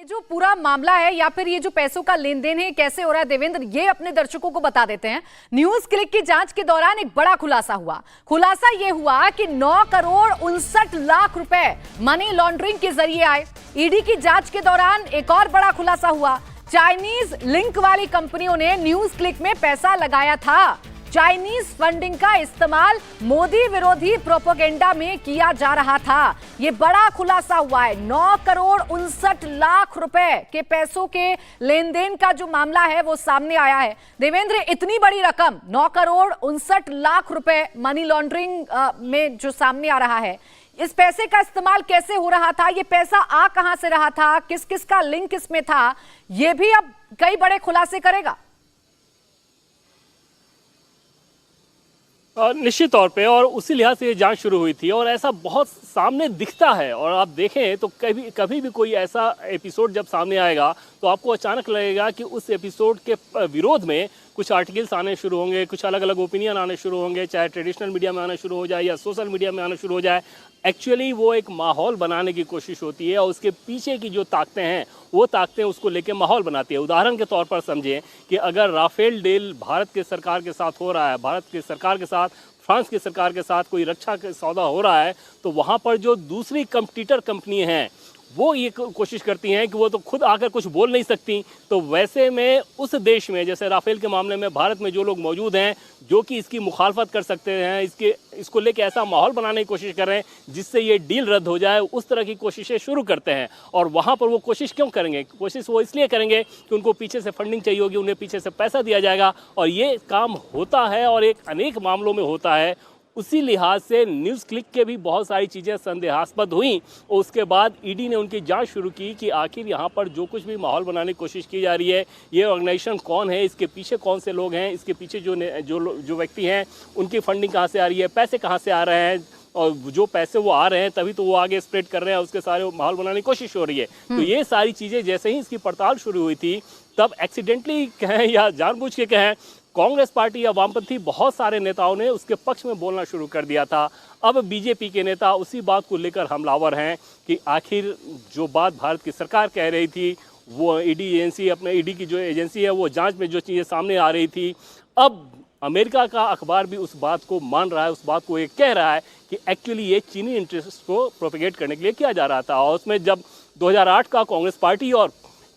ये जो पूरा मामला है या फिर ये जो पैसों का लेन देन है कैसे हो रहा है देवेंद्र, ये अपने दर्शकों को बता देते हैं। न्यूज क्लिक की जांच के दौरान एक बड़ा खुलासा हुआ। खुलासा ये हुआ कि 9 करोड़ 59 लाख रुपए मनी लॉन्ड्रिंग के जरिए आए। ईडी की जांच के दौरान एक और बड़ा खुलासा हुआ। चाइनीज लिंक वाली कंपनियों ने न्यूज क्लिक में पैसा लगाया था। चाइनीज फंडिंग का इस्तेमाल मोदी विरोधी प्रोपेगेंडा में किया जा रहा था। यह बड़ा खुलासा हुआ है। 9 करोड़ 59 लाख रुपए के पैसों के लेन देन का जो मामला है वो सामने आया है। देवेंद्र, इतनी बड़ी रकम 9 करोड़ 59 लाख रुपए मनी लॉन्ड्रिंग में जो सामने आ रहा है, इस पैसे का इस्तेमाल कैसे हो रहा था, ये पैसा आ कहां से रहा था, किस किस का लिंक इसमें था, ये भी अब कई बड़े खुलासे करेगा। निश्चित तौर पे, और उसी लिहाज से ये जांच शुरू हुई थी और ऐसा बहुत सामने दिखता है। और आप देखें तो कभी भी कोई ऐसा एपिसोड जब सामने आएगा तो आपको अचानक लगेगा कि उस एपिसोड के विरोध में कुछ आर्टिकल्स आने शुरू होंगे, कुछ अलग अलग ओपिनियन आने शुरू होंगे, चाहे ट्रेडिशनल मीडिया में आना शुरू हो जाए या सोशल मीडिया में आना शुरू हो जाए। एक्चुअली वो एक माहौल बनाने की कोशिश होती है और उसके पीछे की जो ताकतें हैं वो ताकतें उसको लेके माहौल बनाती है। उदाहरण के तौर पर समझें कि अगर राफेल डील भारत के सरकार के साथ हो रहा है, भारत की सरकार के साथ फ्रांस की सरकार के साथ कोई रक्षा का सौदा हो रहा है, तो वहाँ पर जो दूसरी कंपटीटर कंपनी हैं वो ये कोशिश करती हैं कि वो तो खुद आकर कुछ बोल नहीं सकती। तो वैसे में उस देश में, जैसे राफेल के मामले में भारत में जो लोग मौजूद हैं जो कि इसकी मुखालफत कर सकते हैं, इसको लेके ऐसा माहौल बनाने की कोशिश कर रहे हैं जिससे ये डील रद्द हो जाए, उस तरह की कोशिशें शुरू करते हैं। और वहाँ पर वो कोशिश क्यों करेंगे? कोशिश वो इसलिए करेंगे कि उनको पीछे से फंडिंग चाहिए होगी, उन्हें पीछे से पैसा दिया जाएगा, और ये काम होता है और एक अनेक मामलों में होता है। उसी लिहाज से न्यूज़ क्लिक के भी बहुत सारी चीज़ें संदेहास्पद हुई और उसके बाद ईडी ने उनकी जांच शुरू की कि आखिर यहाँ पर जो कुछ भी माहौल बनाने की कोशिश की जा रही है, ये ऑर्गेनाइजेशन कौन है, इसके पीछे कौन से लोग हैं, इसके पीछे जो व्यक्ति हैं उनकी फंडिंग कहाँ से आ रही है, पैसे कहाँ से आ रहे हैं, और जो पैसे वो आ रहे हैं तभी तो वो आगे स्प्रेड कर रहे हैं, उसके सारे माहौल बनाने की कोशिश हो रही है। तो ये सारी चीज़ें जैसे ही इसकी पड़ताल शुरू हुई थी तब एक्सीडेंटली कहें या जानबूझ के कहें, कांग्रेस पार्टी या वामपंथी बहुत सारे नेताओं ने उसके पक्ष में बोलना शुरू कर दिया था। अब बीजेपी के नेता उसी बात को लेकर हमलावर हैं कि आखिर जो बात भारत की सरकार कह रही थी, वो ईडी की जो एजेंसी है वो जांच में जो चीज़ें सामने आ रही थी, अब अमेरिका का अखबार भी उस बात को मान रहा है, उस बात को ये कह रहा है कि एक्चुअली ये चीनी इंटरेस्ट को प्रोपेगेट करने के लिए किया जा रहा था। और उसमें जब 2008 का कांग्रेस पार्टी और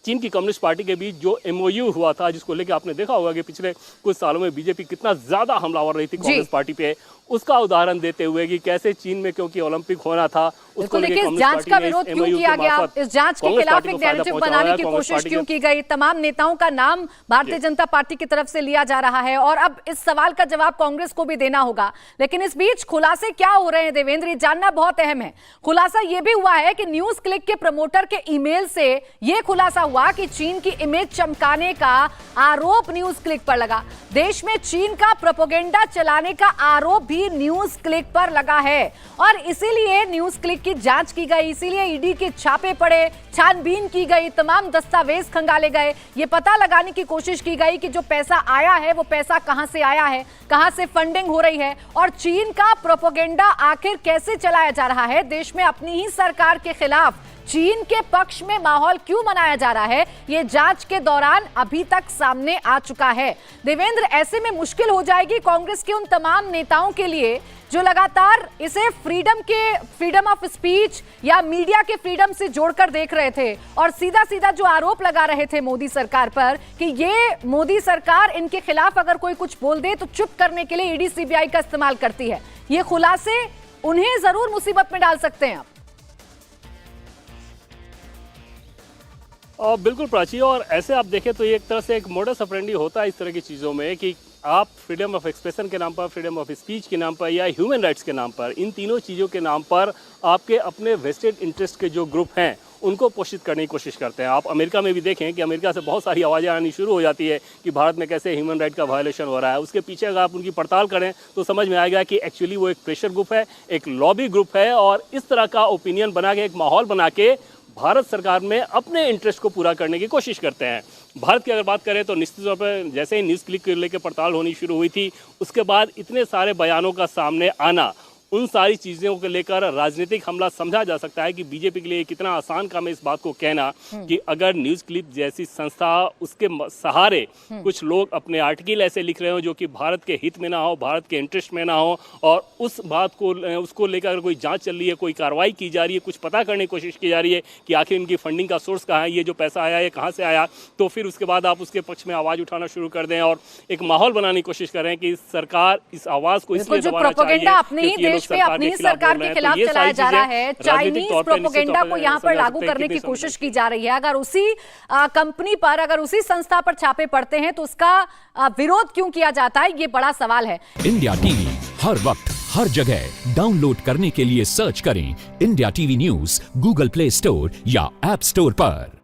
चीन की कम्युनिस्ट पार्टी के बीच जो एमओयू हुआ था, जिसको लेकर आपने देखा होगा कि पिछले कुछ सालों में बीजेपी कितना ज्यादा हमलावर रही थी कांग्रेस पार्टी पे, उसका उदाहरण देते हुए कि कैसे चीन में क्योंकि ओलंपिक होना था उसको लेकर इस जांच का विरोध क्यों किया गया, इस जांच के खिलाफ एक नैरेटिव बनाने की कोशिश क्यों की गई, तमाम नेताओं का नाम भारतीय जनता पार्टी की तरफ से लिया जा रहा है और अब इस सवाल का जवाब कांग्रेस को भी देना होगा। लेकिन इस बीच खुलासे क्या हो रहे हैं देवेंद्र, ये जानना बहुत अहम है। खुलासा यह भी हुआ है कि न्यूज क्लिक के प्रमोटर के ईमेल से यह खुलासा हुआ कि चीन की इमेज चमकाने का आरोप न्यूज क्लिक पर लगा। देश में चीन का प्रोपेगेंडा चलाने का आरोप भी न्यूज क्लिक पर लगा है और इसीलिए न्यूज क्लिक की जांच की गई, इसीलिए ईडी के छापे पड़े, छानबीन की गई, तमाम दस्तावेज खंगाले गए, ये पता लगाने की कोशिश की गई कि जो पैसा आया है वो पैसा कहां से आया है, कहां से फंडिंग हो रही है और चीन का प्रोपेगेंडा आखिर कैसे चलाया जा रहा है। देश में अपनी ही सरकार के खिलाफ चीन के पक्ष में माहौल क्यों बनाया जा रहा है, ये जांच के दौरान अभी तक सामने आ चुका है। देवेंद्र, ऐसे में मुश्किल हो जाएगी कांग्रेस के उन तमाम नेताओं के लिए जो लगातार इसे फ्रीडम ऑफ स्पीच या मीडिया के फ्रीडम से जोड़कर देख रहे थे और सीधा सीधा जो आरोप लगा रहे थे मोदी सरकार पर कि ये मोदी सरकार इनके खिलाफ अगर कोई कुछ बोल दे तो चुप करने के लिए ईडी सीबीआई का इस्तेमाल करती है। ये खुलासे उन्हें जरूर मुसीबत में डाल सकते हैं। बिल्कुल प्राची, और ऐसे आप देखें तो ये एक तरह से एक मोडस ऑपरेंडी होता है इस तरह की चीज़ों में कि आप फ्रीडम ऑफ एक्सप्रेशन के नाम पर, फ्रीडम ऑफ स्पीच के नाम पर या ह्यूमन राइट्स के नाम पर, इन तीनों चीज़ों के नाम पर आपके अपने वेस्टेड इंटरेस्ट के जो ग्रुप हैं उनको पोषित करने की कोशिश करते हैं। आप अमेरिका में भी देखें कि अमेरिका से बहुत सारी आवाज़ें आनी शुरू हो जाती है कि भारत में कैसे ह्यूमन राइट का वायलेशन हो रहा है। उसके पीछे अगर आप उनकी पड़ताल करें तो समझ में आएगा कि एक्चुअली वो एक प्रेशर ग्रुप है, एक लॉबी ग्रुप है और इस तरह का ओपिनियन बना के, एक माहौल बना के भारत सरकार में अपने इंटरेस्ट को पूरा करने की कोशिश करते हैं। भारत की अगर बात करें तो निश्चित तौर पर जैसे ही न्यूज़ क्लिक को लेकर पड़ताल होनी शुरू हुई थी उसके बाद इतने सारे बयानों का सामने आना, उन सारी चीज़ों को लेकर राजनीतिक हमला समझा जा सकता है कि बीजेपी के लिए कितना आसान काम है इस बात को कहना कि अगर न्यूज़ क्लिप जैसी संस्था उसके सहारे कुछ लोग अपने आर्टिकल ऐसे लिख रहे हो जो कि भारत के हित में ना हो, भारत के इंटरेस्ट में ना हो, और उस बात को उसको लेकर अगर कोई जांच चल रही है, कोई कार्रवाई की जा रही है, कुछ पता करने की कोशिश की जा रही है कि आखिर इनकी फंडिंग का सोर्स कहाँ है, ये जो पैसा आया है कहाँ से आया, तो फिर उसके बाद आप उसके पक्ष में आवाज़ उठाना शुरू कर दें और एक माहौल बनाने की कोशिश कर रहे हैं कि सरकार इस आवाज़ को इसलिए दबाना चाहिए अपने ही देश में अपनी ही सरकार के खिलाफ चलाया जा रहा है। चाइनीज प्रोपेगेंडा को यहाँ पर लागू करने की कोशिश की जा रही है। अगर उसी कंपनी पर, अगर उसी संस्था पर छापे पड़ते हैं तो उसका विरोध क्यों किया जाता है, ये बड़ा सवाल है। इंडिया टीवी हर वक्त हर जगह डाउनलोड करने के लिए सर्च करें India TV news Google play store या ऐप स्टोर पर।